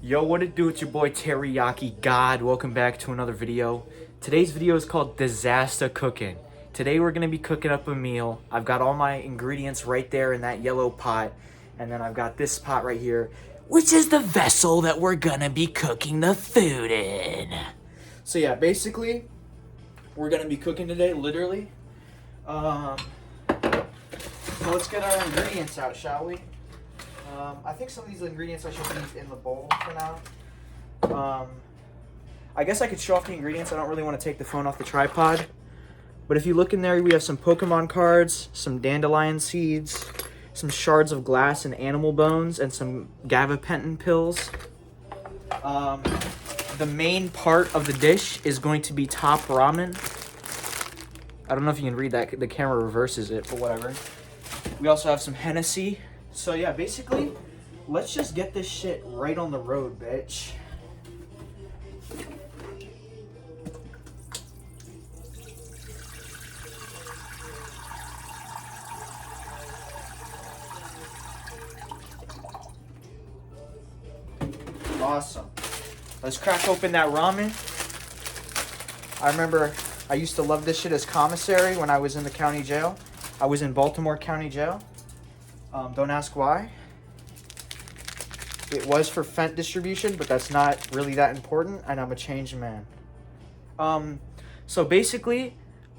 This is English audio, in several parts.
Yo, what it do? It's your boy Teriyaki God. Welcome back to another video. Today's video is called Dizazta Cooking. Today we're gonna be cooking up a meal. I've got all my ingredients right there in that yellow pot, and then I've got this pot right here, which is the vessel that we're gonna be cooking the food in. So yeah, basically, we're gonna be cooking today, literally. So let's get our ingredients out, shall we? I think some of these ingredients I should leave in the bowl for now. I guess I could show off the ingredients. I don't really want to take the phone off the tripod. But if you look in there, we have some Pokemon cards, some dandelion seeds, some shards of glass and animal bones, and some gabapentin pills. The main part of the dish is going to be top ramen. I don't know if you can read that. The camera reverses it, but whatever. We also have some Hennessy. So yeah, basically, let's just get this shit right on the road, bitch. Awesome. Let's crack open that ramen. I remember I used to love this shit as commissary when I was in the county jail. I was in Baltimore County Jail. Don't ask why. It was for Fent distribution, but that's not really that important, and I'm a changed man. So basically,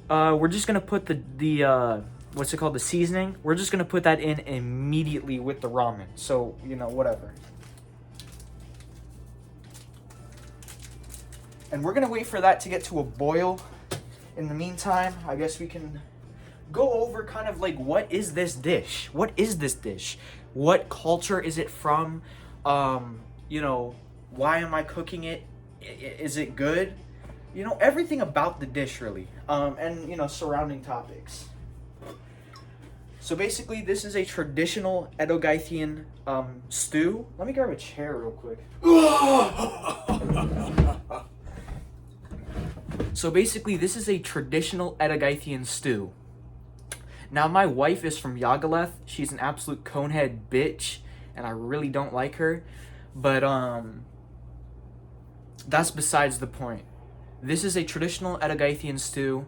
we're just gonna put the what's it called, the seasoning. We're just gonna put that in immediately with the ramen. So, you know, whatever. And we're gonna wait for that to get to a boil. In the meantime, I guess we can go over kind of like, what is this dish? What is this dish? What culture is it from? You know, why am I cooking it? Is it good? You know, everything about the dish, really. And, you know, surrounding topics. So basically, this is a traditional Edo-Gaethian stew. Let me grab a chair real quick. So basically, this is a traditional Edo-Gaethian stew. Now, my wife is from Yagaleth. She's an absolute conehead bitch, and I really don't like her. But, that's besides the point. This is a traditional Edo-Gaethian stew.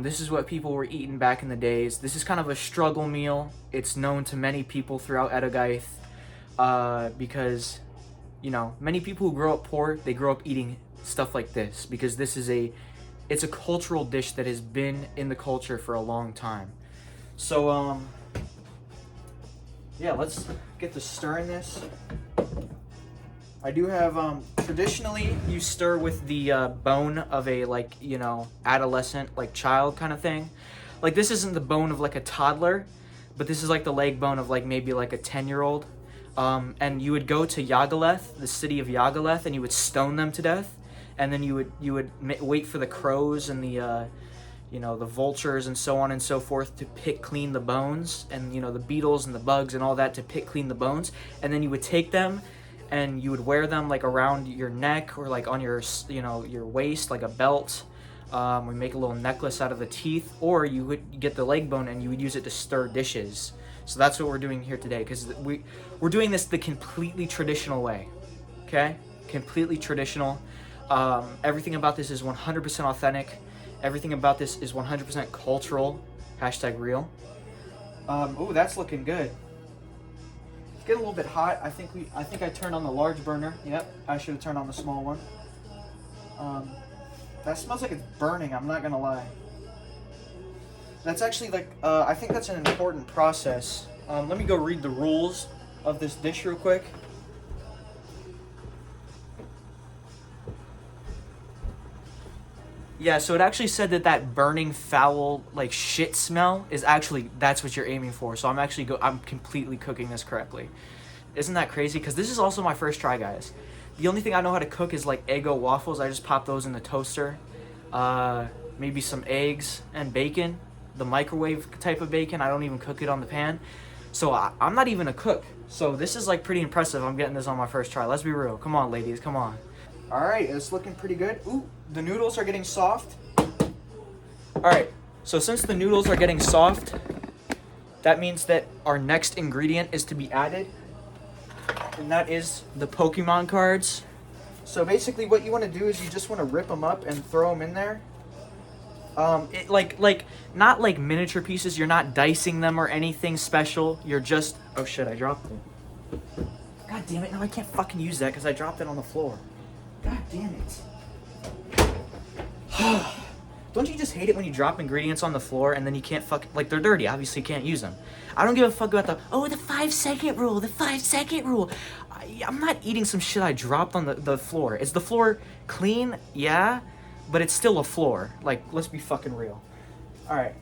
This is what people were eating back in the days. This is kind of a struggle meal. It's known to many people throughout Edo-Gaeth, because, you know, many people who grow up poor, they grow up eating stuff like this, because this is it's a cultural dish that has been in the culture for a long time. So, yeah, let's get to stirring this. I do have, traditionally, you stir with the bone of a, like, you know, adolescent, like, child kind of thing. Like, this isn't the bone of, like, a toddler, but this is, like, the leg bone of, like, maybe, like, a 10-year-old. And you would go to Yagaleth, the city of Yagaleth, and you would stone them to death. And then you would wait for the crows and the, you know, the vultures and so on and so forth to pick clean the bones, and, you know, the beetles and the bugs and all that to pick clean the bones. And then you would take them and you would wear them, like, around your neck or, like, on your, you know, your waist, like a belt. We make a little necklace out of the teeth, or you would get the leg bone and you would use it to stir dishes. So that's what we're doing here today, because we're doing this the completely traditional way, okay? Completely traditional. Everything about this is 100% authentic. Everything about this is 100% cultural. Hashtag real. Ooh, that's looking good. It's getting a little bit hot. I think I turned on the large burner. Yep, I should have turned on the small one. That smells like it's burning, I'm not gonna lie. That's actually, like, I think that's an important process. Let me go read the rules of this dish real quick. Yeah, so it actually said that burning foul, like, shit smell is actually, that's what you're aiming for. So I'm completely cooking this correctly. Isn't that crazy? Because this is also my first try, guys. The only thing I know how to cook is, like, Eggo waffles. I just pop those in the toaster. Maybe some eggs and bacon. The microwave type of bacon. I don't even cook it on the pan. So I'm not even a cook. So this is, like, pretty impressive. I'm getting this on my first try. Let's be real. Come on, ladies. Come on. All right, it's looking pretty good. Ooh, the noodles are getting soft. All right, so since the noodles are getting soft, that means that our next ingredient is to be added. and that is the Pokemon cards. So basically what you want to do is you just want to rip them up and throw them in there. Like not like miniature pieces. You're not dicing them or anything special. You're just... Oh shit, I dropped it. God damn it, no, I can't fucking use that because I dropped it on the floor. God damn it. Don't you just hate it when you drop ingredients on the floor and then you can't fucking... Like, they're dirty, obviously you can't use them. I don't give a fuck about the 5-second rule, the 5-second rule. I'm not eating some shit I dropped on the floor. Is the floor clean? Yeah. But it's still a floor. Like, let's be fucking real. Alright.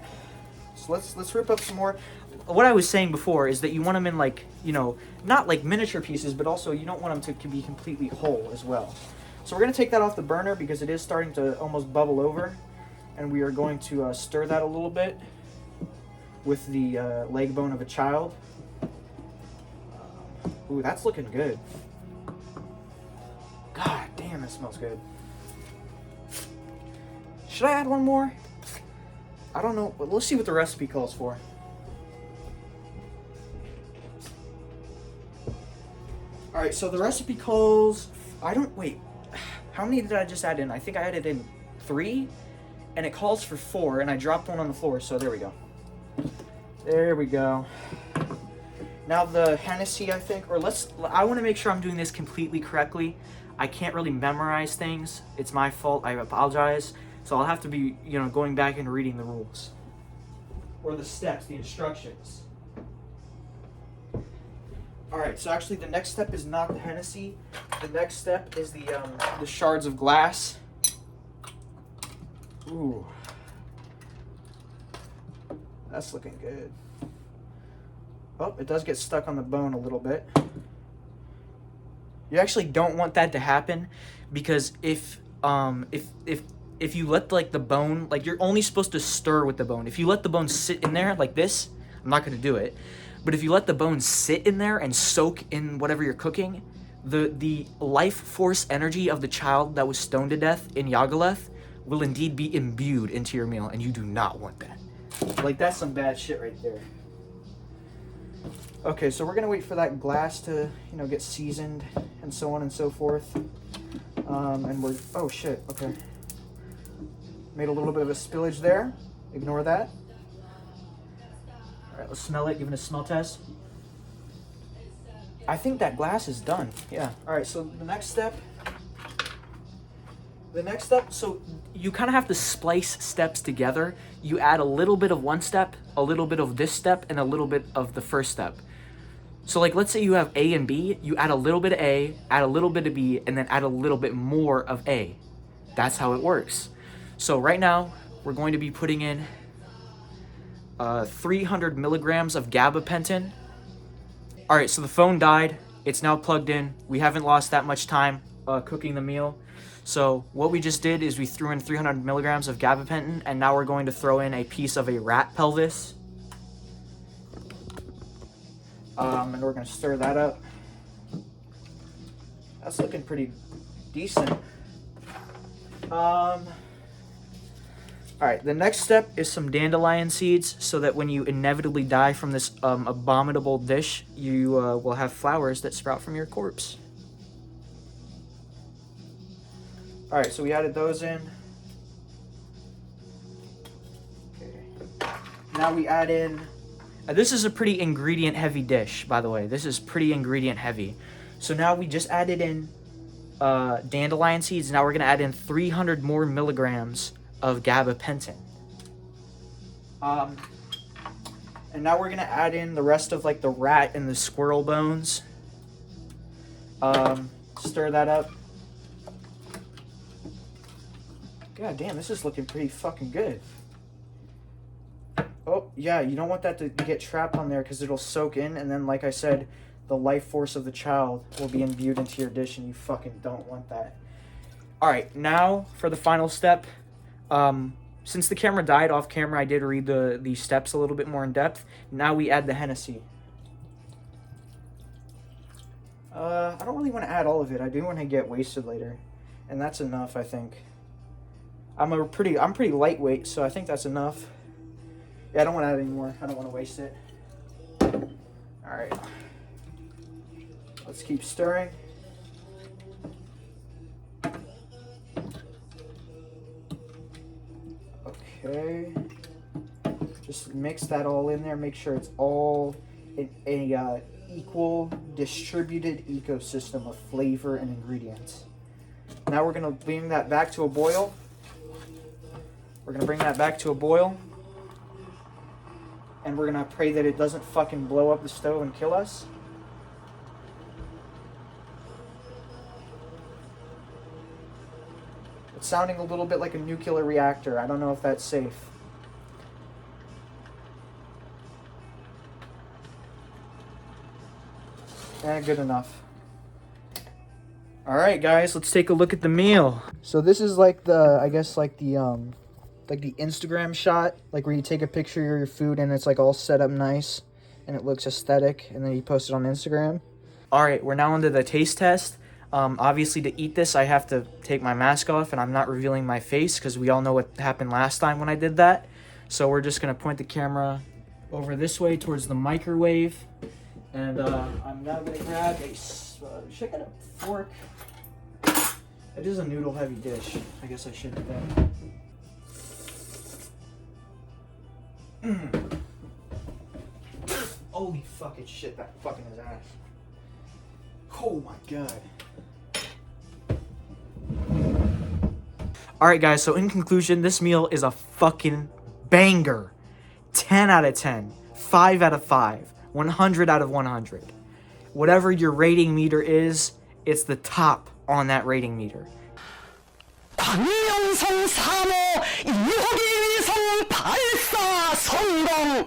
So let's rip up some more. What I was saying before is that you want them in, like, you know, not like miniature pieces, but also you don't want them to be completely whole as well. So we're going to take that off the burner because it is starting to almost bubble over. And we are going to stir that a little bit with the leg bone of a child. Ooh, that's looking good. God damn, that smells good. Should I add one more? I don't know, but let's see what the recipe calls for. Alright, so the recipe calls... Wait. How many did I just add in? I think I added in 3, and it calls for 4, and I dropped one on the floor, so there we go. There we go. Now the Hennessy, I think, or I want to make sure I'm doing this completely correctly. I can't really memorize things. It's my fault. I apologize. So I'll have to be, you know, going back and reading the rules. Or the steps, the instructions. Alright, so actually the next step is not the Hennessy. The next step is the shards of glass. Ooh. That's looking good. Oh, it does get stuck on the bone a little bit. You actually don't want that to happen because if you let like the bone, like you're only supposed to stir with the bone. If you let the bone sit in there like this, I'm not going to do it. But if you let the bone sit in there and soak in whatever you're cooking, the life force energy of the child that was stoned to death in Yagalath will indeed be imbued into your meal, and you do not want that. Like, that's some bad shit right there. Okay, so we're gonna wait for that glass to, you know, get seasoned and so on and so forth. And we're... Oh, shit. Okay. Made a little bit of a spillage there. Ignore that. All right, let's smell it. Give it a smell test. I think that glass is done. Yeah. All right, so the next step... so you kind of have to splice steps together. You add a little bit of one step, a little bit of this step, and a little bit of the first step. So like, let's say you have A and B, you add a little bit of A, add a little bit of B, and then add a little bit more of A. That's how it works. So right now, we're going to be putting in 300 milligrams of gabapentin. All right, so the phone died. It's now plugged in. We haven't lost that much time cooking the meal. So what we just did is we threw in 300 milligrams of gabapentin, and now we're going to throw in a piece of a rat pelvis. And we're going to stir that up. That's looking pretty decent. All right, the next step is some dandelion seeds, so that when you inevitably die from this abominable dish, you will have flowers that sprout from your corpse. All right, so we added those in. Okay. Now we add in... this is a pretty ingredient-heavy dish, by the way. This is pretty ingredient-heavy. So now we just added in dandelion seeds. Now we're going to add in 300 more milligrams of gabapentin. And now we're going to add in the rest of like the rat and the squirrel bones. Stir that up. God damn, this is looking pretty fucking good. Oh, yeah, you don't want that to get trapped on there because it'll soak in, and then, like I said, the life force of the child will be imbued into your dish, and you fucking don't want that. Alright, now for the final step. Since the camera died off camera, I did read the steps a little bit more in depth. Now we add the Hennessy. I don't really want to add all of it. I do want to get wasted later, and that's enough, I think. I'm pretty lightweight, so I think that's enough. Yeah, I don't want to add any more. I don't want to waste it. All right. Let's keep stirring. Okay. Just mix that all in there. Make sure it's all in a equal, distributed ecosystem of flavor and ingredients. Now we're going to bring that back to a boil. We're going to bring that back to a boil. And we're going to pray that it doesn't fucking blow up the stove and kill us. It's sounding a little bit like a nuclear reactor. I don't know if that's safe. Good enough. Alright guys, let's take a look at the meal. So this is like the, I guess like the Instagram shot, like where you take a picture of your food and it's like all set up nice and it looks aesthetic and then you post it on Instagram. Alright, we're now into the taste test. Obviously to eat this I have to take my mask off and I'm not revealing my face because we all know what happened last time when I did that. So we're just going to point the camera over this way towards the microwave. And I'm now going to grab a, should I get a fork? It is a noodle heavy dish. I guess I should do that. Holy fucking shit, that fucking is ass. Oh my god. Alright guys, so in conclusion, this meal is a fucking banger. 10 out of 10. 5 out of 5. 100 out of 100. Whatever your rating meter is, it's the top on that rating meter.